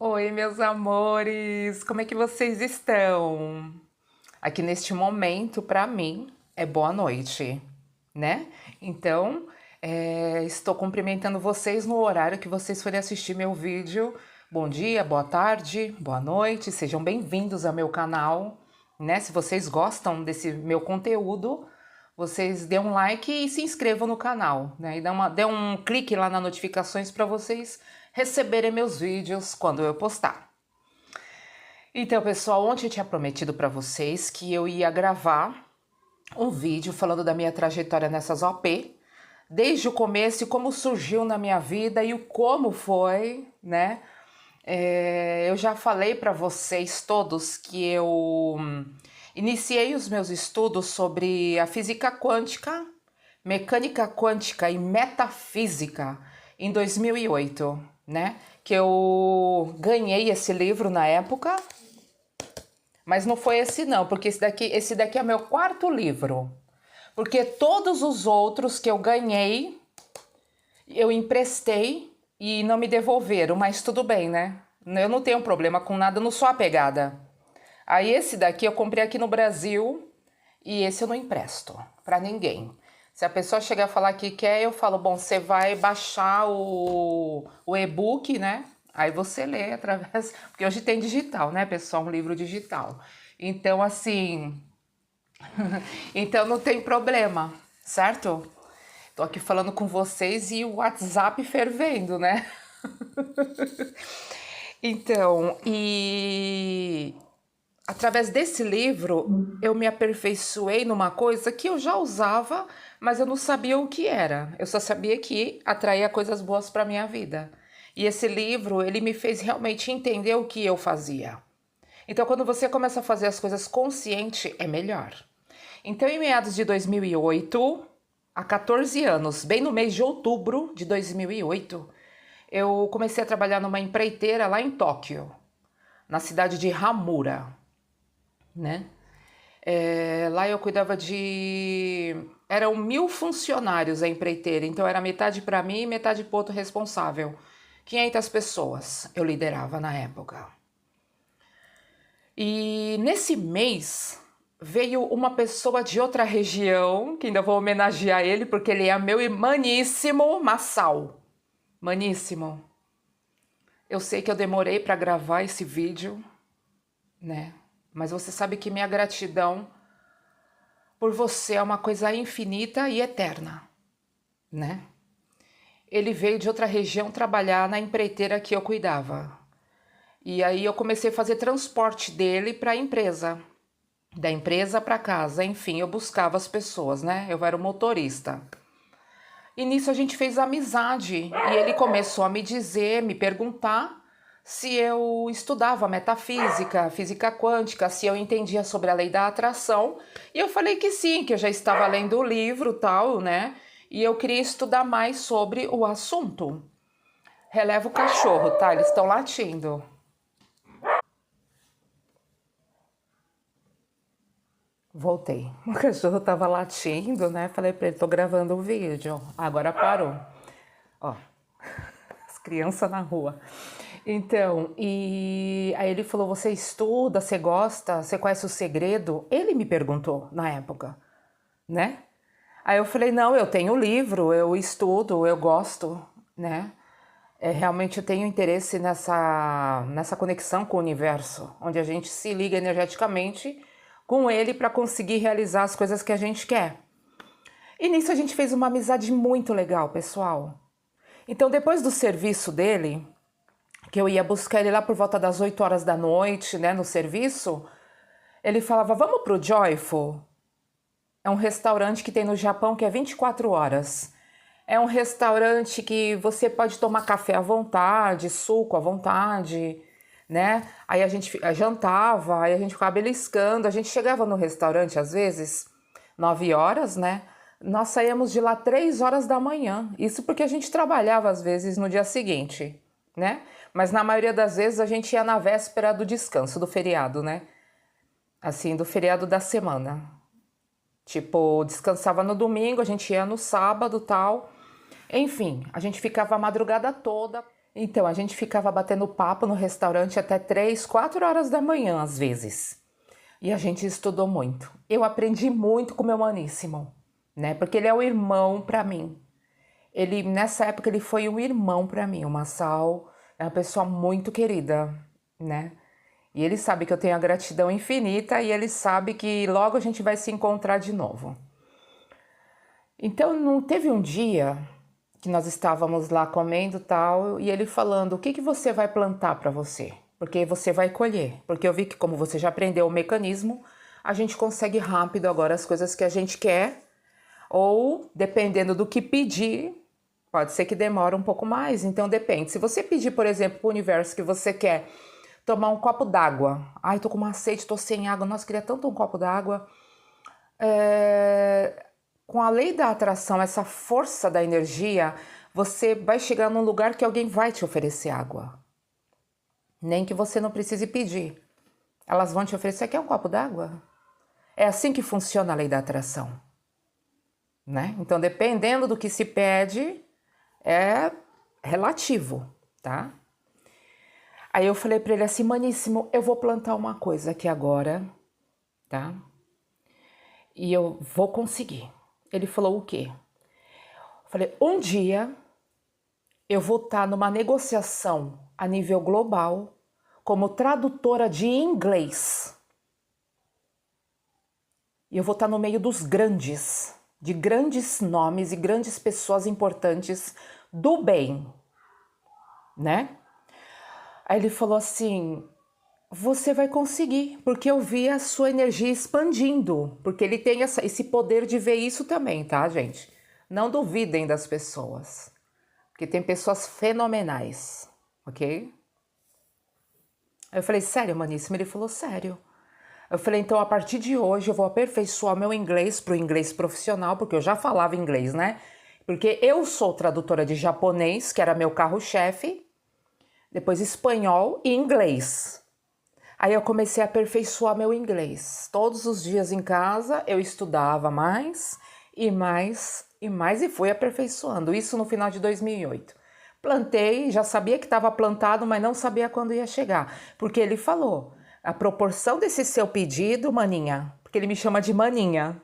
Oi, meus amores, como é que vocês estão? Aqui neste momento, para mim, é boa noite, né? Então, estou cumprimentando vocês no horário que vocês forem assistir meu vídeo. Bom dia, boa tarde, boa noite, sejam bem-vindos ao meu canal, né? Se vocês gostam desse meu conteúdo, vocês dêem um like e se inscrevam no canal, né? E dê um clique lá nas notificações para vocês receberem meus vídeos quando eu postar. Então, pessoal, ontem eu tinha prometido para vocês que eu ia gravar um vídeo falando da minha trajetória nessas OP, desde o começo e como surgiu na minha vida e o como foi, né? Eu já falei para vocês todos que eu iniciei os meus estudos sobre a física quântica, mecânica quântica e metafísica em 2008, né? Que eu ganhei esse livro na época, mas não foi esse não, porque esse daqui é meu quarto livro. Porque todos os outros que eu ganhei, eu emprestei e não me devolveram, mas tudo bem, né? Eu não tenho problema com nada, eu não sou apegada. Aí esse daqui eu comprei aqui no Brasil e esse eu não empresto para ninguém. Se a pessoa chegar a falar que quer, eu falo, bom, você vai baixar o e-book, né? Aí você lê através... Porque hoje tem digital, né, pessoal? Um livro digital. Então, assim... então não tem problema, certo? Tô aqui falando com vocês e o WhatsApp fervendo, né? Então, e através desse livro eu me aperfeiçoei numa coisa que eu já usava, mas eu não sabia o que era. Eu só sabia que atraía coisas boas para minha vida. E esse livro, ele me fez realmente entender o que eu fazia. Então, quando você começa a fazer as coisas consciente, é melhor. Então, em meados de 2008, há 14 anos, bem no mês de outubro de 2008, eu comecei a trabalhar numa empreiteira lá em Tóquio, na cidade de Hamura, né? Lá eu cuidava de... Eram 1.000 funcionários a empreiteira, então era metade para mim e metade para outro responsável. 500 pessoas eu liderava na época. E nesse mês veio uma pessoa de outra região, que ainda vou homenagear ele, porque ele é meu maníssimo Massal. Maníssimo. Eu sei que eu demorei para gravar esse vídeo, né? Mas você sabe que minha gratidão por você é uma coisa infinita e eterna, né? Ele veio de outra região trabalhar na empreiteira que eu cuidava. E aí eu comecei a fazer transporte dele para a empresa. Da empresa para casa, enfim, eu buscava as pessoas, né? Eu era o motorista. E nisso a gente fez amizade e ele começou a me dizer, me perguntar se eu estudava metafísica, física quântica, se eu entendia sobre a lei da atração. E eu falei que sim, que eu já estava lendo o livro tal, né? E eu queria estudar mais sobre o assunto. Releva o cachorro, tá? Eles estão latindo. Voltei. O cachorro tava latindo, né? Falei pra ele, tô gravando o vídeo. Agora parou. Ó, as crianças na rua. Então, e aí ele falou, você estuda, você gosta, você conhece o segredo? Ele me perguntou na época, né? Aí eu falei, não, eu tenho livro, eu estudo, eu gosto, né? Realmente eu tenho interesse nessa conexão com o universo, onde a gente se liga energeticamente com ele para conseguir realizar as coisas que a gente quer. E nisso a gente fez uma amizade muito legal, pessoal. Então, depois do serviço dele, que eu ia buscar ele lá por volta das 8 horas da noite, né, no serviço, ele falava, vamos pro Joyful? É um restaurante que tem no Japão que é 24 horas. É um restaurante que você pode tomar café à vontade, suco à vontade, né? Aí a gente jantava, aí a gente ficava beliscando. A gente chegava no restaurante, às vezes, 9 horas, né? Nós saíamos de lá 3 horas da manhã. Isso porque a gente trabalhava, às vezes, no dia seguinte, né? Mas na maioria das vezes a gente ia na véspera do descanso, do feriado, né? Assim, do feriado da semana. Tipo, descansava no domingo, a gente ia no sábado, tal. Enfim, a gente ficava a madrugada toda. Então, a gente ficava batendo papo no restaurante até 3, 4 horas da manhã, às vezes. E a gente estudou muito. Eu aprendi muito com meu maníssimo, né? Porque ele é um irmão para mim. Ele, nessa época, ele foi um irmão para mim. O Massal é uma pessoa muito querida, né? E ele sabe que eu tenho a gratidão infinita e ele sabe que logo a gente vai se encontrar de novo. Então, não teve um dia que nós estávamos lá comendo tal, e ele falando, o que você vai plantar para você? Porque você vai colher. Porque eu vi que como você já aprendeu o mecanismo, a gente consegue rápido agora as coisas que a gente quer, ou dependendo do que pedir, pode ser que demore um pouco mais, então depende. Se você pedir, por exemplo, para o universo que você quer tomar um copo d'água, ai, tô com uma sede, tô sem água, nossa, queria tanto um copo d'água, com a lei da atração, essa força da energia, você vai chegar num lugar que alguém vai te oferecer água. Nem que você não precise pedir. Elas vão te oferecer, quer um copo d'água? É assim que funciona a lei da atração, né? Então, dependendo do que se pede, é relativo, tá? Aí eu falei para ele assim, maníssimo, eu vou plantar uma coisa aqui agora, tá? E eu vou conseguir. Ele falou o quê? Eu falei, um dia eu vou estar numa negociação a nível global como tradutora de inglês. E eu vou estar no meio dos grandes, de grandes nomes e grandes pessoas importantes do bem, né? Aí ele falou assim, você vai conseguir, porque eu vi a sua energia expandindo, porque ele tem esse poder de ver isso também, tá, gente? Não duvidem das pessoas, porque tem pessoas fenomenais, ok? Aí eu falei, sério, maníssimo? Ele falou, sério. Eu falei, então a partir de hoje eu vou aperfeiçoar meu inglês para o inglês profissional, porque eu já falava inglês, né? Porque eu sou tradutora de japonês, que era meu carro-chefe, depois espanhol e inglês. Aí eu comecei a aperfeiçoar meu inglês. Todos os dias em casa eu estudava mais e mais e mais e fui aperfeiçoando. Isso no final de 2008. Plantei, já sabia que estava plantado, mas não sabia quando ia chegar. Porque ele falou, a proporção desse seu pedido, maninha, porque ele me chama de maninha.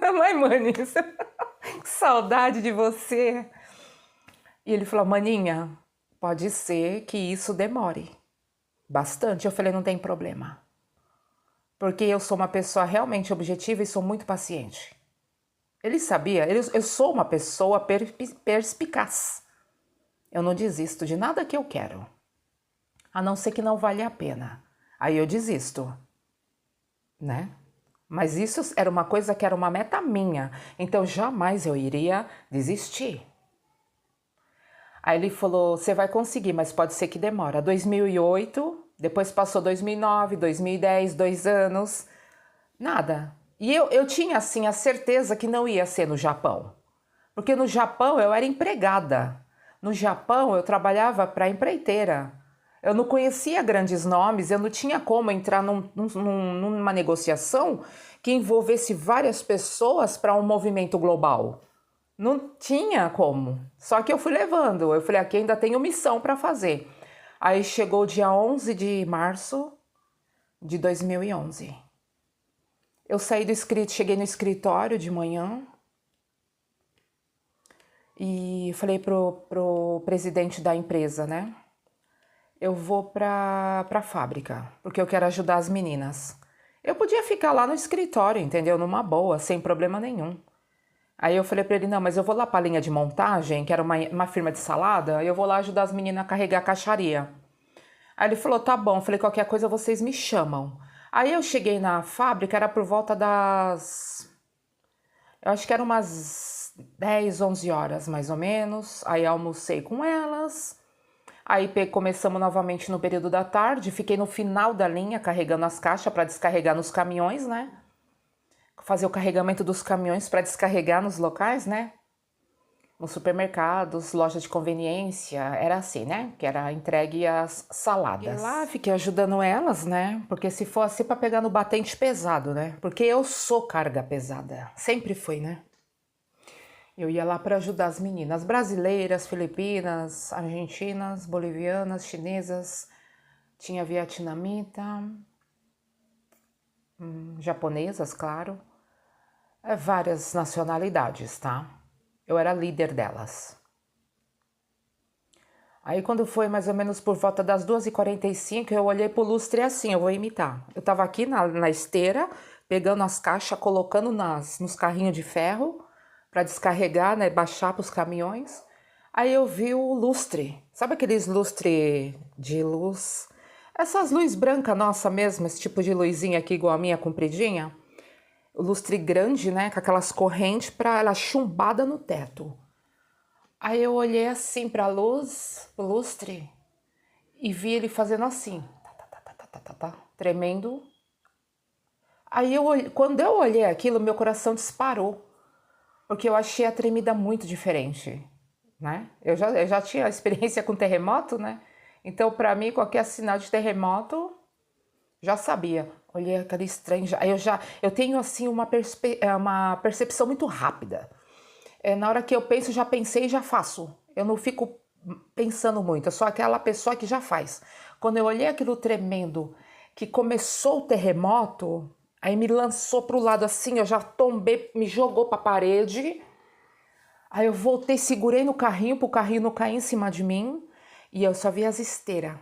Mãe, maninha, que saudade de você. E ele falou, maninha, pode ser que isso demore bastante. Eu falei, não tem problema. Porque eu sou uma pessoa realmente objetiva e sou muito paciente. Ele sabia, eu sou uma pessoa perspicaz. Eu não desisto de nada que eu quero. A não ser que não vale a pena. Aí eu desisto, né? Mas isso era uma coisa que era uma meta minha. Então jamais eu iria desistir. Aí ele falou, você vai conseguir, mas pode ser que demora. 2008, depois passou 2009, 2010, 2 anos, nada. E eu tinha, assim, a certeza que não ia ser no Japão. Porque no Japão eu era empregada. No Japão eu trabalhava para empreiteira. Eu não conhecia grandes nomes, eu não tinha como entrar numa negociação que envolvesse várias pessoas para um movimento global. Não tinha como. Só que eu fui levando. Eu falei, aqui ainda tenho missão para fazer. Aí chegou o dia 11 de março de 2011. Eu saí do escritório, cheguei no escritório de manhã e falei pro presidente da empresa, né? Eu vou pra fábrica, porque eu quero ajudar as meninas. Eu podia ficar lá no escritório, entendeu? Numa boa, sem problema nenhum. Aí eu falei pra ele, não, mas eu vou lá pra linha de montagem, que era uma firma de salada, e eu vou lá ajudar as meninas a carregar a caixaria. Aí ele falou, tá bom. Eu falei, qualquer coisa vocês me chamam. Aí eu cheguei na fábrica, era por volta das... Eu acho que eram umas 10, 11 horas, mais ou menos. Aí almocei com elas. Aí começamos novamente no período da tarde. Fiquei no final da linha, carregando as caixas para descarregar nos caminhões, né? Fazer o carregamento dos caminhões para descarregar nos locais, né? Nos supermercados, lojas de conveniência, era assim, né? Que era entregue as saladas. E lá fiquei ajudando elas, né? Porque se for assim para pegar no batente pesado, né? Porque eu sou carga pesada, sempre fui, né? Eu ia lá para ajudar as meninas brasileiras, filipinas, argentinas, bolivianas, chinesas, tinha vietnamita, japonesas, claro, várias nacionalidades, tá? Eu era líder delas. Aí quando foi mais ou menos por volta das 2h45, eu olhei pro lustre assim, eu vou imitar. Eu tava aqui na esteira, pegando as caixas, colocando nos carrinhos de ferro, para descarregar, né, baixar para os caminhões. Aí eu vi o lustre, sabe aqueles lustre de luz? Essas luzes brancas nossa mesmo, esse tipo de luzinha aqui igual a minha, compridinha. O lustre grande, né, com aquelas correntes para ela chumbada no teto. Aí eu olhei assim para a luz, o lustre, e vi ele fazendo assim, tremendo. Aí quando eu olhei aquilo, meu coração disparou. Porque eu achei a tremida muito diferente, né? Eu já tinha experiência com terremoto, né? Então, para mim, qualquer sinal de terremoto, já sabia. Olhei aquele estranho, eu tenho, assim, uma percepção muito rápida. Na hora que eu penso, já pensei e já faço. Eu não fico pensando muito, eu sou aquela pessoa que já faz. Quando eu olhei aquilo tremendo, que começou o terremoto... Aí me lançou pro lado assim, eu já tombei, me jogou pra parede. Aí eu voltei, segurei no carrinho, pro carrinho não cair em cima de mim. E eu só vi as esteiras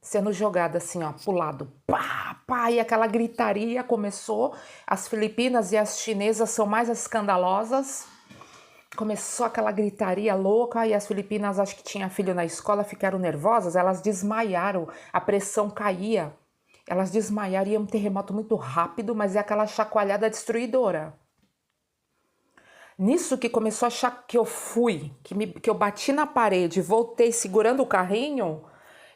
sendo jogadas assim, ó, pro lado. Pá, pá, e aquela gritaria começou. As filipinas e as chinesas são mais escandalosas. Começou aquela gritaria louca e as filipinas, acho que tinha filho na escola, ficaram nervosas. Elas desmaiaram, a pressão caía. Elas desmaiaram, e um terremoto muito rápido, mas é aquela chacoalhada destruidora. Nisso que começou a achar que eu fui, que eu bati na parede, voltei segurando o carrinho,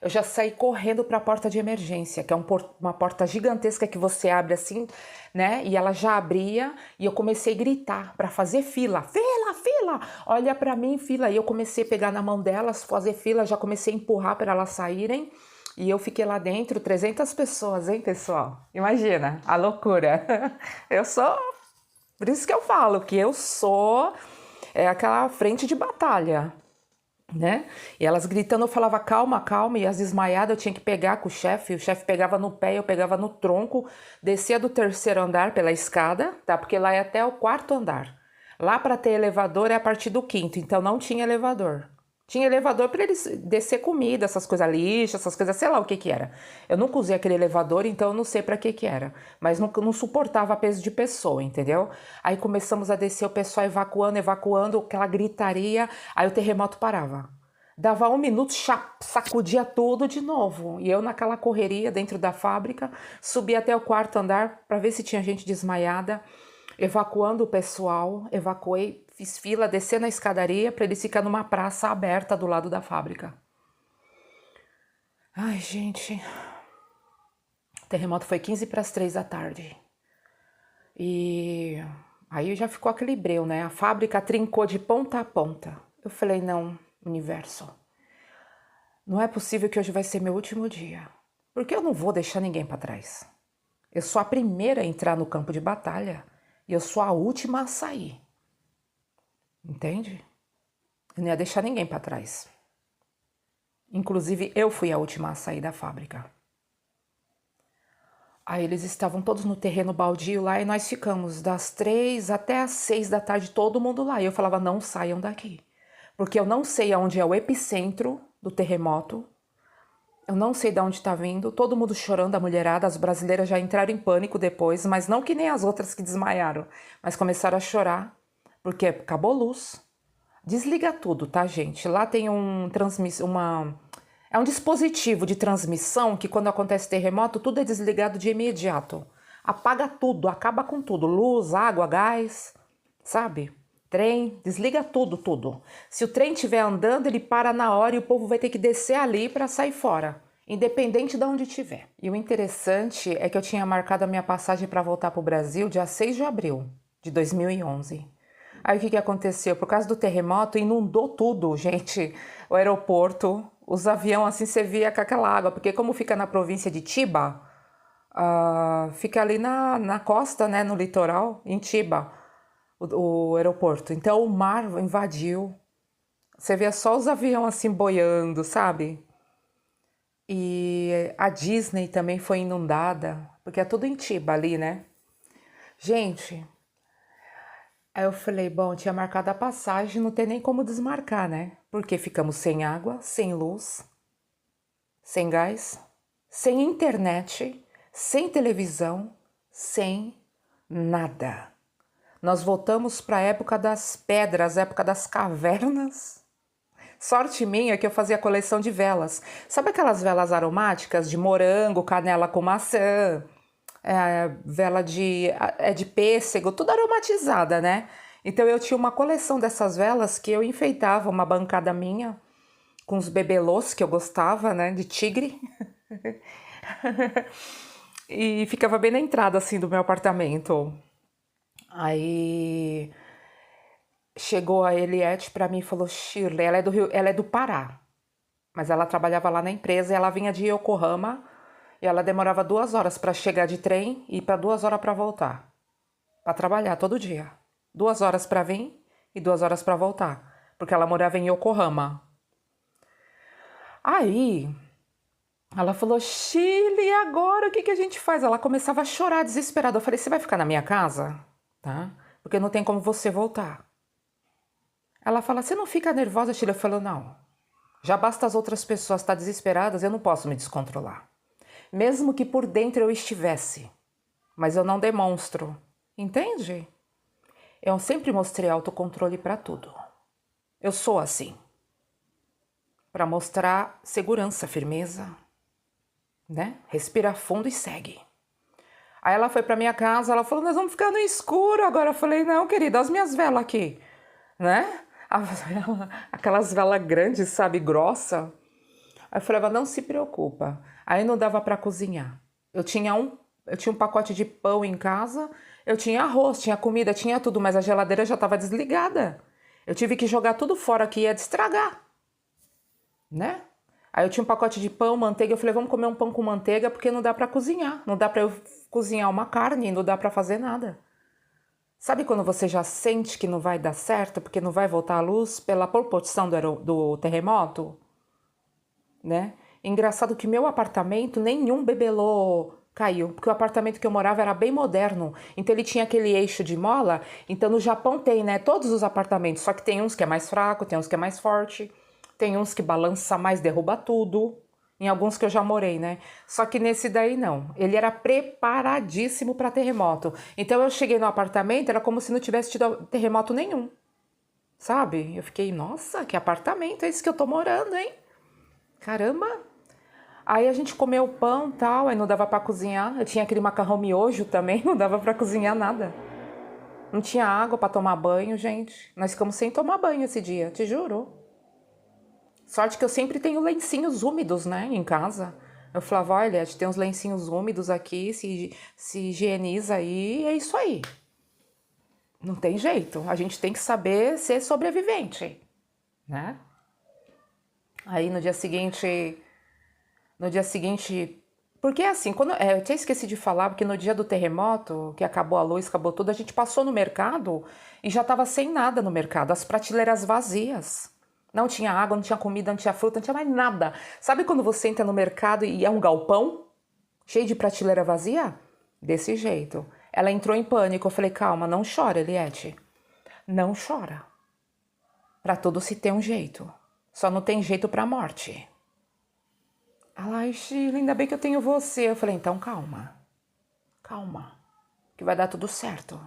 eu já saí correndo para a porta de emergência, que é uma porta gigantesca que você abre assim, né? E ela já abria, e eu comecei a gritar para fazer fila. Fila, fila! Olha para mim, fila. E eu comecei a pegar na mão delas, fazer fila, já comecei a empurrar para elas saírem. E eu fiquei lá dentro, 300 pessoas, hein, pessoal? Imagina, a loucura. Eu sou... Por isso que eu falo que eu sou aquela frente de batalha, né? E elas gritando, eu falava calma, calma, e as desmaiadas eu tinha que pegar com o chefe pegava no pé, eu pegava no tronco, descia do 3º andar pela escada, tá? Porque lá é até o 4º andar. Lá para ter elevador é a partir do 5º, então não tinha elevador. Tinha elevador para eles descer comida, essas coisas, lixo, essas coisas, sei lá o que era. Eu nunca usei aquele elevador, então eu não sei para que era. Mas não suportava peso de pessoa, entendeu? Aí começamos a descer, o pessoal evacuando, aquela gritaria, aí o terremoto parava. Dava 1 minuto, sacudia tudo de novo. E eu naquela correria dentro da fábrica, subi até o 4º andar para ver se tinha gente desmaiada, evacuando o pessoal, evacuei. Fiz fila, descer na escadaria para eles ficar numa praça aberta do lado da fábrica. Ai, gente. O terremoto foi 2:45 da tarde. E aí já ficou aquele breu, né? A fábrica trincou de ponta a ponta. Eu falei, não, universo. Não é possível que hoje vai ser meu último dia. Porque eu não vou deixar ninguém para trás. Eu sou a primeira a entrar no campo de batalha e eu sou a última a sair. Entende? Eu não ia deixar ninguém para trás. Inclusive, eu fui a última a sair da fábrica. Aí eles estavam todos no terreno baldio lá e nós ficamos das 3 até as 6 da tarde, todo mundo lá. E eu falava, não saiam daqui. Porque eu não sei aonde é o epicentro do terremoto. Eu não sei de onde está vindo. Todo mundo chorando, a mulherada. As brasileiras já entraram em pânico depois, mas não que nem as outras que desmaiaram. Mas começaram a chorar, porque acabou luz. Desliga tudo, tá, gente? Lá tem é um dispositivo de transmissão que quando acontece terremoto, tudo é desligado de imediato. Apaga tudo, acaba com tudo. Luz, água, gás, sabe? Trem, desliga tudo, tudo. Se o trem estiver andando, ele para na hora e o povo vai ter que descer ali para sair fora, independente de onde estiver. E o interessante é que eu tinha marcado a minha passagem para voltar para o Brasil dia 6 de abril de 2011. Aí o que aconteceu? Por causa do terremoto, inundou tudo, gente. O aeroporto, os aviões, assim, você via com aquela água. Porque como fica na província de Chiba, fica ali na costa, né, no litoral, em Chiba. o aeroporto. Então o mar invadiu. Você vê só os aviões assim boiando, sabe? E a Disney também foi inundada, porque é tudo em Tiba ali, né? Gente, aí eu falei, bom, tinha marcado a passagem, não tem nem como desmarcar, né? Porque ficamos sem água, sem luz, sem gás, sem internet, sem televisão, sem nada. Nós voltamos para a época das pedras, época das cavernas. Sorte minha que eu fazia coleção de velas. Sabe aquelas velas aromáticas de morango, canela com maçã, vela de pêssego, tudo aromatizada, né? Então eu tinha uma coleção dessas velas que eu enfeitava uma bancada minha com os bebelôs que eu gostava, né? De tigre. E ficava bem na entrada, assim, do meu apartamento. Aí chegou a Eliette pra mim e falou, Shirley, ela é do Rio, ela é do Pará, mas ela trabalhava lá na empresa e ela vinha de Yokohama e ela demorava 2 horas para chegar de trem e para 2 horas para voltar, para trabalhar todo dia. 2 horas para vir e 2 horas para voltar, porque ela morava em Yokohama. Aí ela falou, Shirley, agora o que a gente faz? Ela começava a chorar desesperada. Eu falei, você vai ficar na minha casa? Tá? Porque não tem como você voltar. Ela fala, você não fica nervosa, Shirley? Eu falo, não. Já basta as outras pessoas estar desesperadas, eu não posso me descontrolar. Mesmo que por dentro eu estivesse. Mas eu não demonstro. Entende? Eu sempre mostrei autocontrole para tudo. Eu sou assim. Para mostrar segurança, firmeza, né? Respira fundo e segue. Aí ela foi para minha casa, ela falou, nós vamos ficar no escuro agora. Eu falei, não, querida, as minhas velas aqui, né? Aquelas velas grandes, sabe, grossa. Aí eu falava, não se preocupa. Aí não dava para cozinhar. Eu tinha um pacote de pão em casa, eu tinha arroz, tinha comida, tinha tudo, mas a geladeira já estava desligada. Eu tive que jogar tudo fora que ia estragar, né? Aí eu tinha um pacote de pão, manteiga, eu falei, vamos comer um pão com manteiga, porque não dá para cozinhar. Não dá para eu cozinhar uma carne, não dá para fazer nada. Sabe quando você já sente que não vai dar certo, porque não vai voltar a luz pela proporção do terremoto? Né? Engraçado que meu apartamento, nenhum bebelô caiu, porque o apartamento que eu morava era bem moderno, então ele tinha aquele eixo de mola. Então no Japão tem, né, todos os apartamentos, só que tem uns que é mais fraco, tem uns que é mais forte, tem uns que balança mais, derruba tudo, em alguns que eu já morei, né? Só que nesse daí não, ele era preparadíssimo para terremoto. Então eu cheguei no apartamento, era como se não tivesse tido terremoto nenhum, sabe? Eu fiquei, nossa, que apartamento é esse que eu tô morando, hein? Caramba! Aí a gente comeu pão e tal, aí não dava pra cozinhar. Eu tinha aquele macarrão miojo também, não dava pra cozinhar nada. Não tinha água pra tomar banho, gente. Nós ficamos sem tomar banho esse dia, te juro. Sorte que eu sempre tenho lencinhos úmidos, né, em casa. Eu falava, olha, a gente tem uns lencinhos úmidos aqui, se higieniza aí, é isso aí. Não tem jeito, a gente tem que saber ser sobrevivente, né? Aí no dia seguinte, porque assim, eu até esqueci de falar, porque no dia do terremoto, que acabou a luz, acabou tudo, a gente passou no mercado e já estava sem nada no mercado, as prateleiras vazias. Não tinha água, não tinha comida, não tinha fruta, não tinha mais nada. Sabe quando você entra no mercado e é um galpão cheio de prateleira vazia? Desse jeito. Ela entrou em pânico. Eu falei, calma, não chora, Eliette. Não chora. Pra tudo se tem um jeito. Só não tem jeito pra morte. Ai, Sheila, ainda bem que eu tenho você. Eu falei, então calma. Calma, que vai dar tudo certo.